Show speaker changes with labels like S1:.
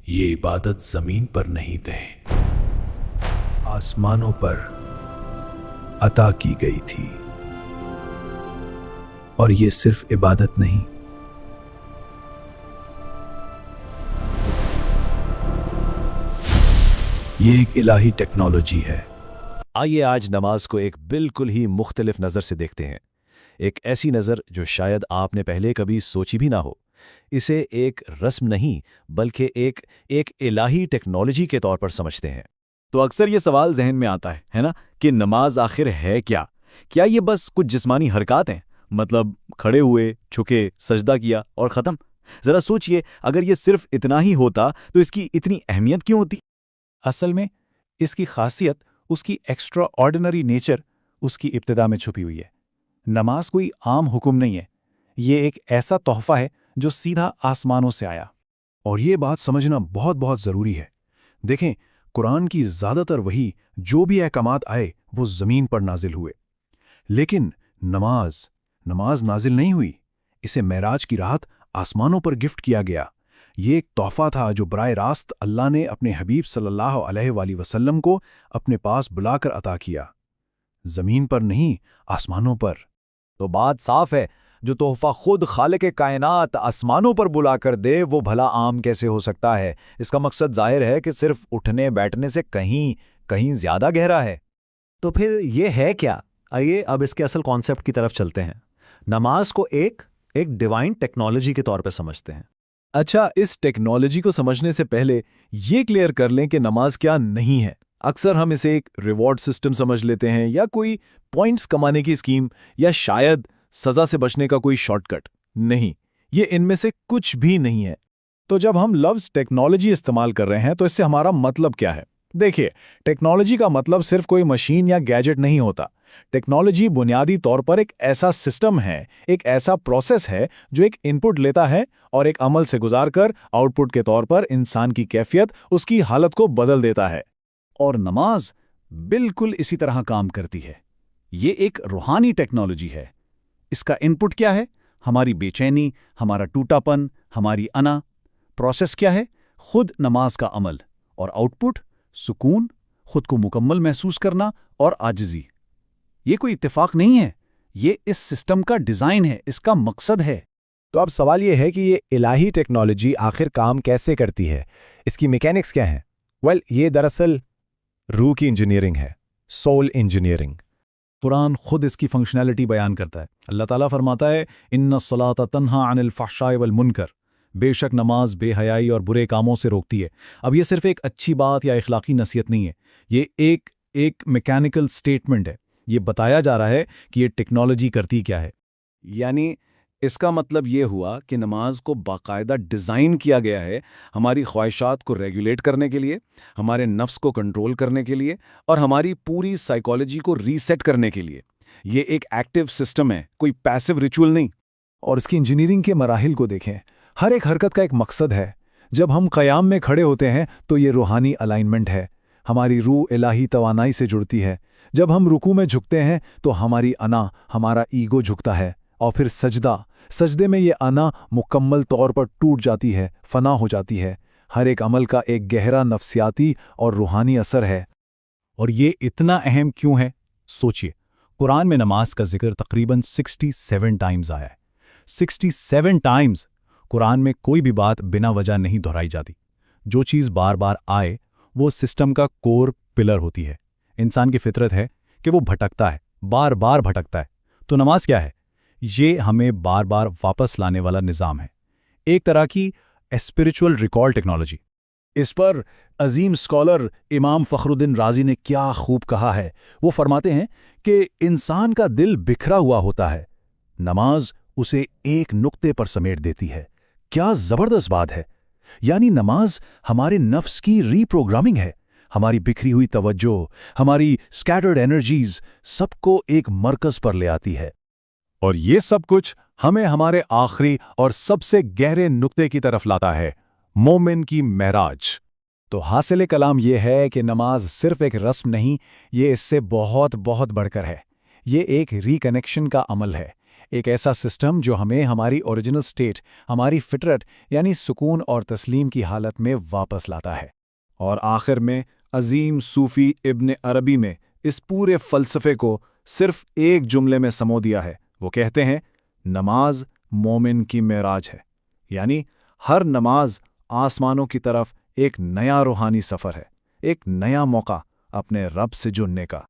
S1: یہ عبادت زمین پر نہیں تھے، آسمانوں پر عطا کی گئی تھی۔ اور یہ صرف عبادت نہیں، یہ ایک الہی ٹیکنالوجی ہے۔
S2: آئیے آج نماز کو ایک بالکل ہی مختلف نظر سے دیکھتے ہیں، ایک ایسی نظر جو شاید آپ نے پہلے کبھی سوچی بھی نہ ہو۔ اسے ایک رسم نہیں بلکہ ایک الہی ٹیکنالوجی کے طور پر سمجھتے ہیں۔
S3: تو اکثر یہ سوال ذہن میں آتا ہے نا کہ نماز آخر ہے کیا؟ کیا یہ بس کچھ جسمانی حرکات ہیں؟ مطلب کھڑے ہوئے، جھکے، سجدہ کیا اور ختم؟ ذرا سوچئے، اگر یہ صرف اتنا ہی ہوتا تو اس کی اتنی اہمیت کیوں ہوتی؟
S4: اصل میں اس کی خاصیت اس کی ایکسٹرا آرڈنری نیچر اس کی ابتدا میں چھپی ہوئی ہے۔ نماز کوئی عام حکم نہیں ہے، یہ ایک ایسا تحفہ ہے جو سیدھا آسمانوں سے آیا۔
S5: اور یہ بات سمجھنا بہت ضروری ہے۔ دیکھیں، قرآن کی زیادہ تر وحی جو بھی احکامات آئے وہ زمین پر نازل ہوئے، لیکن نماز نازل نہیں ہوئی۔ اسے معراج کی رات آسمانوں پر گفٹ کیا گیا۔ یہ ایک تحفہ تھا جو براہ راست اللہ نے اپنے حبیب صلی اللہ علیہ وآلہ وسلم کو اپنے پاس بلا کر عطا کیا، زمین پر نہیں، آسمانوں پر۔
S3: تو بات صاف ہے، جو تحفہ خود خالق کائنات آسمانوں پر بلا کر دے وہ بھلا عام کیسے ہو سکتا ہے؟ اس کا مقصد ظاہر ہے کہ صرف اٹھنے بیٹھنے سے کہیں زیادہ گہرا ہے۔
S2: تو پھر یہ ہے کیا؟ آئیے اب اس کے اصل کانسیپٹ کی طرف چلتے ہیں۔ نماز کو ایک ڈیوائن ٹیکنالوجی کے طور پہ سمجھتے ہیں۔
S3: اچھا، اس ٹیکنالوجی کو سمجھنے سے پہلے یہ کلیئر کر لیں کہ نماز کیا نہیں ہے۔ اکثر ہم اسے ایک ریوارڈ سسٹم سمجھ لیتے ہیں، یا کوئی پوائنٹس کمانے کی اسکیم، یا شاید سزا سے بچنے کا کوئی شارٹ کٹ۔ نہیں، یہ ان میں سے کچھ بھی نہیں ہے۔
S4: تو جب ہم لفظ ٹیکنالوجی استعمال کر رہے ہیں تو اس سے ہمارا مطلب کیا ہے؟ دیکھیے، ٹیکنالوجی کا مطلب صرف کوئی مشین یا گیجٹ نہیں ہوتا۔ ٹیکنالوجی بنیادی طور پر ایک ایسا سسٹم ہے، ایک ایسا پروسیس ہے جو ایک ان پٹ لیتا ہے اور ایک عمل سے گزار کر آؤٹ پٹ کے طور پر انسان کی کیفیت، اس کی حالت کو بدل دیتا ہے۔
S6: اور نماز بالکل اسی طرح کام کرتی ہے۔ یہ ایک روحانی ٹیکنالوجی ہے۔ اس کا ان پٹ کیا ہے؟ ہماری بے چینی، ہمارا ٹوٹا پن، ہماری انا۔ پروسیس کیا ہے؟ خود نماز کا عمل۔ اور آؤٹ پٹ سکون، خود کو مکمل محسوس کرنا اور عاجزی۔ یہ کوئی اتفاق نہیں ہے، یہ اس سسٹم کا ڈیزائن ہے، اس کا مقصد ہے۔
S2: تو اب سوال یہ ہے کہ یہ الہی ٹیکنالوجی آخر کام کیسے کرتی ہے؟ اس کی میکینکس کیا ہیں؟ یہ دراصل روح کی انجینئرنگ ہے، سول انجینئرنگ۔
S6: قرآن خود اس کی فنکشنالٹی بیان کرتا ہے۔ اللہ تعالیٰ فرماتا ہے، ان الصلاۃ تنہی عن الفحشاء والمنکر، بے شک نماز بے حیائی اور برے کاموں سے روکتی ہے۔ اب یہ صرف ایک اچھی بات یا اخلاقی نصیحت نہیں ہے، یہ ایک میکینیکل سٹیٹمنٹ ہے۔ یہ بتایا جا رہا ہے کہ یہ ٹیکنالوجی کرتی کیا ہے۔ یعنی اس کا مطلب یہ ہوا کہ نماز کو باقاعدہ ڈیزائن کیا گیا ہے ہماری خواہشات کو ریگولیٹ کرنے کے لیے، ہمارے نفس کو کنٹرول کرنے کے لیے، اور ہماری پوری سائیکالوجی کو ریسیٹ کرنے کے لیے۔ یہ ایک ایکٹیو سسٹم ہے، کوئی پیسو ریچول نہیں۔
S4: اور اس کی انجینئرنگ کے مراحل کو دیکھیں، ہر ایک حرکت کا ایک مقصد ہے۔ جب ہم قیام میں کھڑے ہوتے ہیں تو یہ روحانی الائنمنٹ ہے، ہماری روح الہی توانائی سے جڑتی ہے۔ جب ہم رکوع میں جھکتے ہیں تو ہماری انا، ہمارا ایگو جھکتا ہے، اور پھر سجدے میں یہ انا مکمل طور پر ٹوٹ جاتی ہے، فنا ہو جاتی ہے۔ ہر ایک عمل کا ایک گہرا نفسیاتی اور روحانی اثر ہے۔
S6: اور یہ اتنا اہم کیوں ہے؟ سوچئے، قرآن میں نماز کا ذکر تقریباً 67 ٹائمز آیا ہے۔ 67 ٹائمز! قرآن میں کوئی بھی بات بنا وجہ نہیں دہرائی جاتی۔ جو چیز بار بار آئے وہ سسٹم کا کور پلر ہوتی ہے۔ انسان کی فطرت ہے کہ وہ بھٹکتا ہے، بار بار بھٹکتا ہے۔ تو نماز کیا ہے؟ یہ ہمیں بار بار واپس لانے والا نظام ہے، ایک طرح کی اسپرچول ریکال ٹیکنالوجی۔
S5: اس پر عظیم اسکالر امام فخر الدین رازی نے کیا خوب کہا ہے۔ وہ فرماتے ہیں کہ انسان کا دل بکھرا ہوا ہوتا ہے، نماز اسے ایک نقطے پر سمیٹ دیتی ہے۔ کیا زبردست بات ہے! یعنی نماز ہمارے نفس کی ری پروگرامنگ ہے، ہماری بکھری ہوئی توجہ، ہماری سکیٹرڈ انرجیز، سب کو ایک مرکز پر لے آتی ہے۔
S6: اور یہ سب کچھ ہمیں ہمارے آخری اور سب سے گہرے نقطے کی طرف لاتا ہے، مومن کی معراج۔
S2: تو حاصل کلام یہ ہے کہ نماز صرف ایک رسم نہیں، یہ اس سے بہت بڑھ کر ہے۔ یہ ایک ریکنیکشن کا عمل ہے،
S4: ایک ایسا سسٹم جو ہمیں ہماری اوریجنل سٹیٹ، ہماری فطرت یعنی سکون اور تسلیم کی حالت میں واپس لاتا ہے۔
S3: اور آخر میں عظیم صوفی ابن عربی میں اس پورے فلسفے کو صرف ایک جملے میں سمو دیا ہے۔ وہ کہتے ہیں نماز مومن کی معراج ہے، یعنی ہر نماز آسمانوں کی طرف ایک نیا روحانی سفر ہے، ایک نیا موقع اپنے رب سے جڑنے کا۔